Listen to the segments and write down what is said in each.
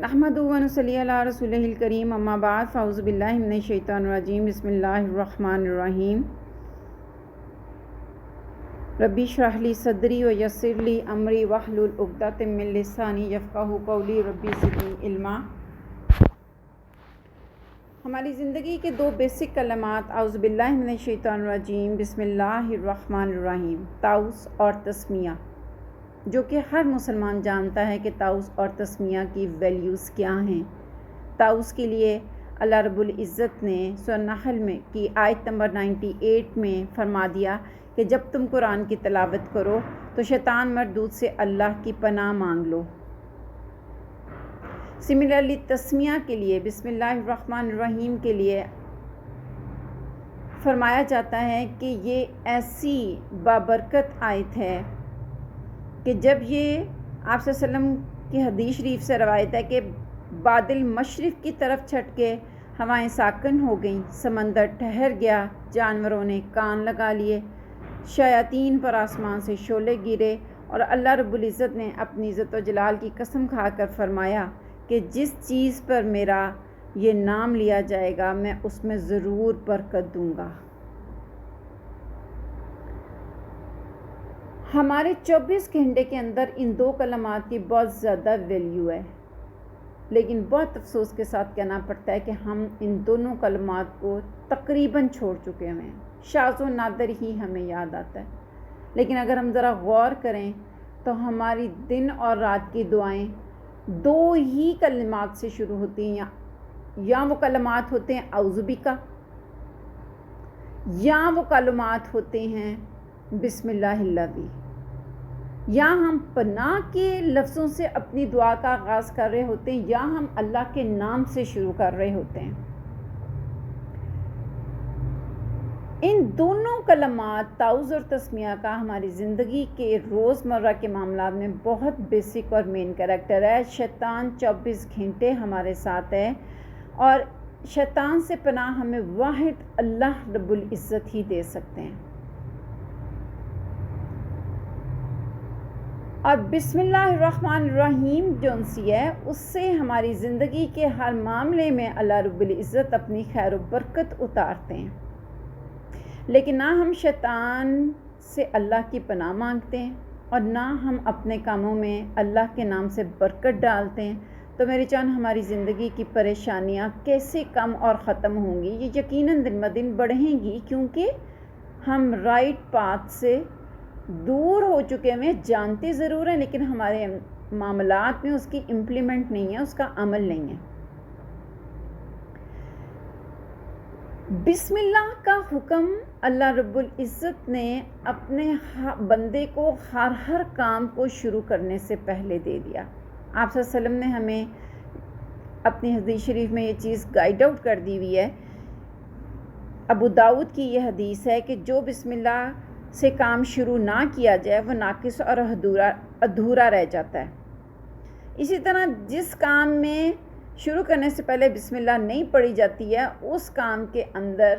نحمدہ و نصلی علی رسولہ الکریم، اما بعد، فاعوذ باللہ من الشیطان الرجیم، بسم اللہ الرحمن الرحیم۔ ربی اشرح لی صدری ویسر لی امری واحلل عقدۃ من لسانی یفقہوا قولی، ربی زدنی علما۔ ہماری زندگی کے دو بیسک کلمات، اعوذ باللہ من الشیطان الرجیم، بسم اللہ الرحمن الرحیم، طاؤس اور تسمیہ، جو کہ ہر مسلمان جانتا ہے کہ طاؤس اور تسمیہ کی ویلیوز کیا ہیں۔ طاؤس کے لیے اللہ رب العزت نے سورہ نحل میں کی آیت نمبر 98 میں فرما دیا کہ جب تم قرآن کی تلاوت کرو تو شیطان مردود سے اللہ کی پناہ مانگ لو۔ سملرلی تسمیہ کے لیے بسم اللہ الرحمن الرحیم کے لیے فرمایا جاتا ہے کہ یہ ایسی بابرکت آیت ہے کہ جب یہ آپ صلی اللہ علیہ وسلم کی حدیث شریف سے روایت ہے کہ بادل مشرق کی طرف چھٹ کے ہوائیں ساکن ہو گئیں، سمندر ٹھہر گیا، جانوروں نے کان لگا لیے، شیاطین پر آسمان سے شعلے گرے، اور اللہ رب العزت نے اپنی عزت و جلال کی قسم کھا کر فرمایا کہ جس چیز پر میرا یہ نام لیا جائے گا میں اس میں ضرور برکت دوں گا۔ ہمارے 24 گھنٹے کے اندر ان دو کلمات کی بہت زیادہ ویلیو ہے، لیکن بہت افسوس کے ساتھ کہنا پڑتا ہے کہ ہم ان دونوں کلمات کو تقریباً چھوڑ چکے ہیں، شاذ و نادر ہی ہمیں یاد آتا ہے۔ لیکن اگر ہم ذرا غور کریں تو ہماری دن اور رات کی دعائیں دو ہی کلمات سے شروع ہوتی ہیں، یا وہ کلمات ہوتے ہیں اعوذ بکا، یا وہ کلمات ہوتے ہیں بسم اللہ الذی، یا ہم پناہ کے لفظوں سے اپنی دعا کا آغاز کر رہے ہوتے ہیں، یا ہم اللہ کے نام سے شروع کر رہے ہوتے ہیں۔ ان دونوں کلمات طاؤس اور تسمیہ کا ہماری زندگی کے روزمرہ کے معاملات میں بہت بیسک اور مین کریکٹر ہے۔ شیطان 24 گھنٹے ہمارے ساتھ ہے، اور شیطان سے پناہ ہمیں واحد اللہ رب العزت ہی دے سکتے ہیں۔ اور بسم اللہ الرحمن الرحیم جون سی ہے، اس سے ہماری زندگی کے ہر معاملے میں اللہ رب العزت اپنی خیر و برکت اتارتے ہیں۔ لیکن نہ ہم شیطان سے اللہ کی پناہ مانگتے ہیں اور نہ ہم اپنے کاموں میں اللہ کے نام سے برکت ڈالتے ہیں، تو میری جان ہماری زندگی کی پریشانیاں کیسے کم اور ختم ہوں گی؟ یہ یقیناً دن بدن بڑھیں گی، کیونکہ ہم رائٹ پاتھ سے دور ہو چکے ہیں، جانتے ضرور ہیں لیکن ہمارے معاملات میں اس کی امپلیمنٹ نہیں ہے، اس کا عمل نہیں ہے۔ بسم اللہ کا حکم اللہ رب العزت نے اپنے بندے کو ہر کام کو شروع کرنے سے پہلے دے دیا۔ آپ صلی اللہ علیہ وسلم نے ہمیں اپنی حدیث شریف میں یہ چیز گائیڈ آؤٹ کر دی ہوئی ہے۔ ابو داؤد کی یہ حدیث ہے کہ جو بسم اللہ سے کام شروع نہ کیا جائے وہ ناقص اور ادھورا رہ جاتا ہے۔ اسی طرح جس کام میں شروع کرنے سے پہلے بسم اللہ نہیں پڑھی جاتی ہے، اس کام کے اندر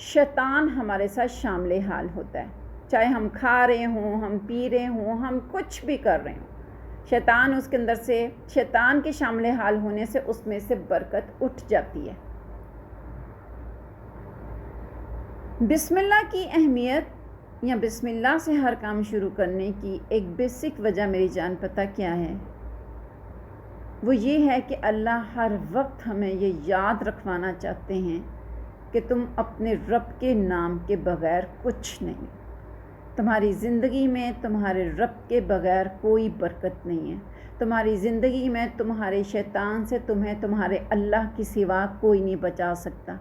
شیطان ہمارے ساتھ شامل حال ہوتا ہے، چاہے ہم کھا رہے ہوں، ہم پی رہے ہوں، ہم کچھ بھی کر رہے ہوں، شیطان اس کے اندر سے، شیطان کے شامل حال ہونے سے اس میں سے برکت اٹھ جاتی ہے۔ بسم اللہ کی اہمیت یا بسم اللہ سے ہر کام شروع کرنے کی ایک بیسک وجہ میری جان پتہ کیا ہے؟ وہ یہ ہے کہ اللہ ہر وقت ہمیں یہ یاد رکھوانا چاہتے ہیں کہ تم اپنے رب کے نام کے بغیر کچھ نہیں، تمہاری زندگی میں تمہارے رب کے بغیر کوئی برکت نہیں ہے، تمہاری زندگی میں تمہارے شیطان سے تمہیں تمہارے اللہ کی سوا کوئی نہیں بچا سکتا،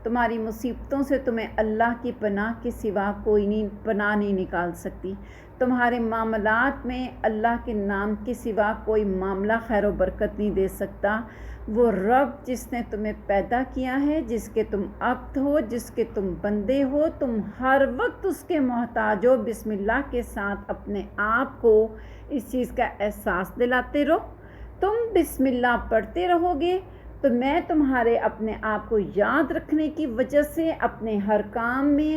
تمہاری مصیبتوں سے تمہیں اللہ کی پناہ کے سوا کوئی پناہ نہیں نکال سکتی، تمہارے معاملات میں اللہ کے نام کے سوا کوئی معاملہ خیر و برکت نہیں دے سکتا۔ وہ رب جس نے تمہیں پیدا کیا ہے، جس کے تم عبد ہو، جس کے تم بندے ہو، تم ہر وقت اس کے محتاج ہو۔ بسم اللہ کے ساتھ اپنے آپ کو اس چیز کا احساس دلاتے رہو۔ تم بسم اللہ پڑھتے رہو گے تو میں تمہارے اپنے آپ کو یاد رکھنے کی وجہ سے، اپنے ہر کام میں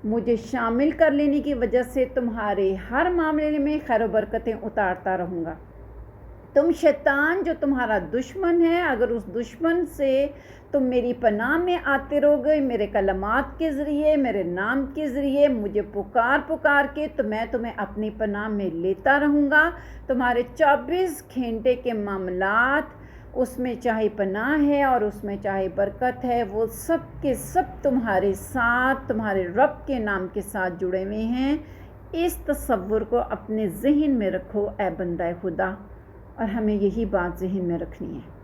مجھے شامل کر لینے کی وجہ سے تمہارے ہر معاملے میں خیر و برکتیں اتارتا رہوں گا۔ تم شیطان جو تمہارا دشمن ہے، اگر اس دشمن سے تم میری پناہ میں آتے رہو گے، میرے کلمات کے ذریعے، میرے نام کے ذریعے مجھے پکار کے، تو میں تمہیں اپنی پناہ میں لیتا رہوں گا۔ تمہارے 24 گھنٹے کے معاملات، اس میں چاہے پناہ ہے اور اس میں چاہے برکت ہے، وہ سب کے سب تمہارے ساتھ، تمہارے رب کے نام کے ساتھ جڑے ہوئے ہیں۔ اس تصور کو اپنے ذہن میں رکھو اے بندہ خدا، اور ہمیں یہی بات ذہن میں رکھنی ہے۔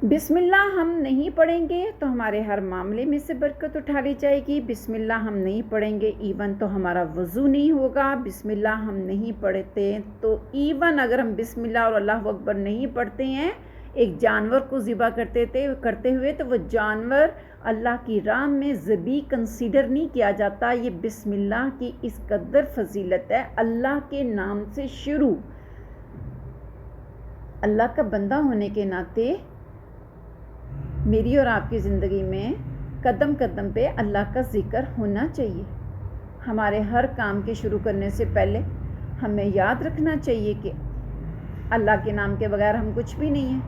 بسم اللہ ہم نہیں پڑھیں گے تو ہمارے ہر معاملے میں سے برکت اٹھا لی جائے گی۔ بسم اللہ ہم نہیں پڑھیں گے ایون تو ہمارا وضو نہیں ہوگا۔ بسم اللہ ہم نہیں پڑھتے تو ایون اگر ہم بسم اللہ اور اللہ اکبر نہیں پڑھتے ہیں، ایک جانور کو ذبح کرتے ہوئے تو وہ جانور اللہ کی راہ میں ذبح کنسیڈر نہیں کیا جاتا۔ یہ بسم اللہ کی اس قدر فضیلت ہے، اللہ کے نام سے شروع۔ اللہ کا بندہ ہونے کے ناطے میری اور آپ کی زندگی میں قدم قدم پہ اللہ کا ذکر ہونا چاہیے۔ ہمارے ہر کام کے شروع کرنے سے پہلے ہمیں یاد رکھنا چاہیے کہ اللہ کے نام کے بغیر ہم کچھ بھی نہیں ہیں،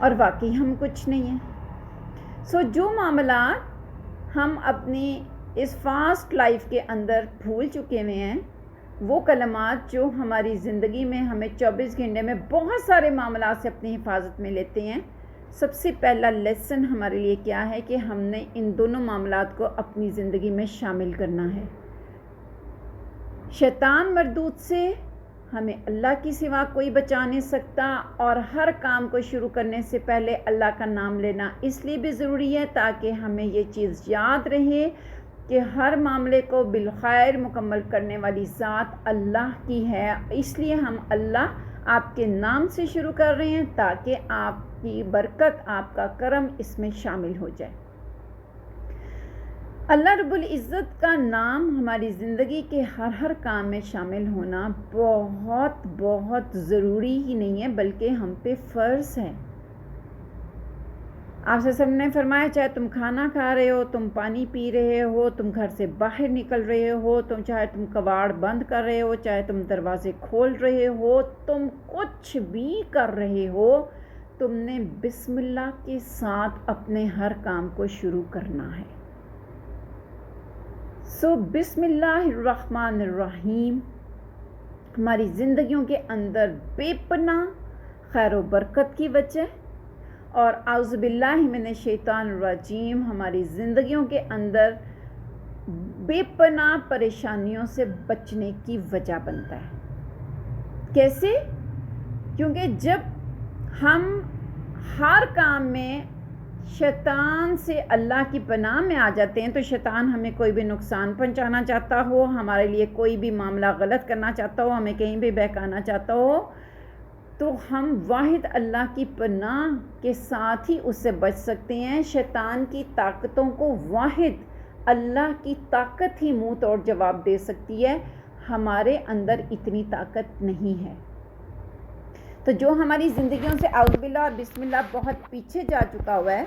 اور واقعی ہم کچھ نہیں ہیں۔ جو معاملات ہم اپنی اس فاسٹ لائف کے اندر بھول چکے ہوئے ہیں، وہ کلمات جو ہماری زندگی میں ہمیں 24 گھنٹے میں بہت سارے معاملات سے اپنی حفاظت میں لیتے ہیں، سب سے پہلا لیسن ہمارے لیے کیا ہے کہ ہم نے ان دونوں معاملات کو اپنی زندگی میں شامل کرنا ہے۔ شیطان مردود سے ہمیں اللہ کی سوا کوئی بچا نہیں سکتا، اور ہر کام کو شروع کرنے سے پہلے اللہ کا نام لینا اس لیے بھی ضروری ہے تاکہ ہمیں یہ چیز یاد رہے کہ ہر معاملے کو بالخیر مکمل کرنے والی ذات اللہ کی ہے۔ اس لیے ہم اللہ آپ کے نام سے شروع کر رہے ہیں تاکہ آپ کی برکت، آپ کا کرم اس میں شامل ہو جائے۔ اللہ رب العزت کا نام ہماری زندگی کے ہر کام میں شامل ہونا بہت بہت ضروری ہی نہیں ہے بلکہ ہم پہ فرض ہے۔ آپ سے سب نے فرمایا چاہے تم کھانا کھا رہے ہو، تم پانی پی رہے ہو، تم گھر سے باہر نکل رہے ہو، چاہے تم کباڑ بند کر رہے ہو، چاہے تم دروازے کھول رہے ہو، تم کچھ بھی کر رہے ہو، تم نے بسم اللہ کے ساتھ اپنے ہر کام کو شروع کرنا ہے۔ بسم اللہ الرحمن الرحیم ہماری زندگیوں کے اندر بے پناہ خیر و برکت کی وجہ، اور اعوذ باللہ من الشیطان الرجیم ہماری زندگیوں کے اندر بے پناہ پریشانیوں سے بچنے کی وجہ بنتا ہے۔ کیسے؟ کیونکہ جب ہم ہر کام میں شیطان سے اللہ کی پناہ میں آ جاتے ہیں، تو شیطان ہمیں کوئی بھی نقصان پہنچانا چاہتا ہو، ہمارے لیے کوئی بھی معاملہ غلط کرنا چاہتا ہو، ہمیں کہیں بھی بہکانا چاہتا ہو، تو ہم واحد اللہ کی پناہ کے ساتھ ہی اس سے بچ سکتے ہیں۔ شیطان کی طاقتوں کو واحد اللہ کی طاقت ہی منہ توڑ جواب دے سکتی ہے، ہمارے اندر اتنی طاقت نہیں ہے۔ تو جو ہماری زندگیوں سے اعوذ باللہ اور بسم اللہ بہت پیچھے جا چکا ہوا ہے،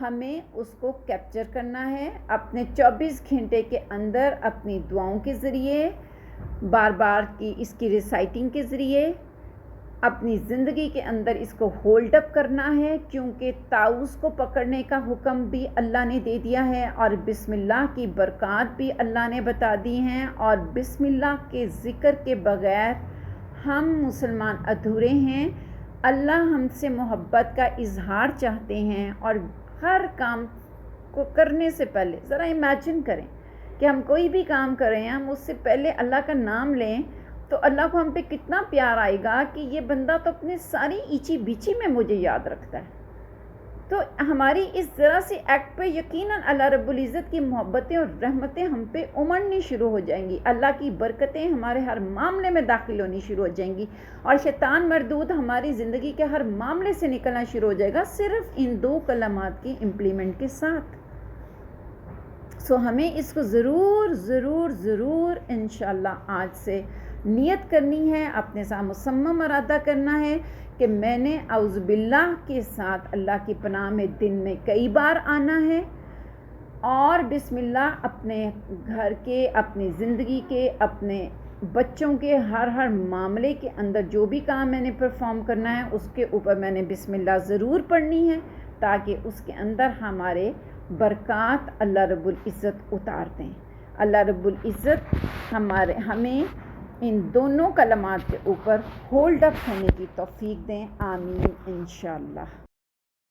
ہمیں اس کو کیپچر کرنا ہے اپنے 24 گھنٹے کے اندر، اپنی دعاؤں کے ذریعے، بار بار کی اس کی ریسائٹنگ کے ذریعے اپنی زندگی کے اندر اس کو ہولڈ اپ کرنا ہے، کیونکہ طاؤس کو پکڑنے کا حکم بھی اللہ نے دے دیا ہے، اور بسم اللہ کی برکات بھی اللہ نے بتا دی ہیں، اور بسم اللہ کے ذکر کے بغیر ہم مسلمان ادھورے ہیں۔ اللہ ہم سے محبت کا اظہار چاہتے ہیں، اور ہر کام کو کرنے سے پہلے ذرا امیجن کریں کہ ہم کوئی بھی کام کریں، ہم اس سے پہلے اللہ کا نام لیں تو اللہ کو ہم پہ کتنا پیار آئے گا کہ یہ بندہ تو اپنے ساری ایچی بیچی میں مجھے یاد رکھتا ہے۔ تو ہماری اس ذرا سی ایکٹ پہ یقیناً اللہ رب العزت کی محبتیں اور رحمتیں ہم پہ امڑنی شروع ہو جائیں گی، اللہ کی برکتیں ہمارے ہر معاملے میں داخل ہونی شروع ہو جائیں گی، اور شیطان مردود ہماری زندگی کے ہر معاملے سے نکلنا شروع ہو جائے گا صرف ان 2 کلمات کی امپلیمنٹ کے ساتھ۔ ہمیں اس کو ضرور ضرور ضرور انشاءاللہ آج سے نیت کرنی ہے، اپنے ساتھ مصمم ارادہ کرنا ہے کہ میں نے اعوذ باللہ کے ساتھ اللہ کی پناہ میں دن میں کئی بار آنا ہے، اور بسم اللہ اپنے گھر کے، اپنی زندگی کے، اپنے بچوں کے ہر معاملے کے اندر جو بھی کام میں نے پرفارم کرنا ہے اس کے اوپر میں نے بسم اللہ ضرور پڑھنی ہے، تاکہ اس کے اندر ہمارے برکات اللہ رب العزت اتار دیں۔ اللہ رب العزت ہمیں ان دونوں کلمات کے اوپر ہولڈ اپ ہونے کی توفیق دیں، آمین انشاءاللہ۔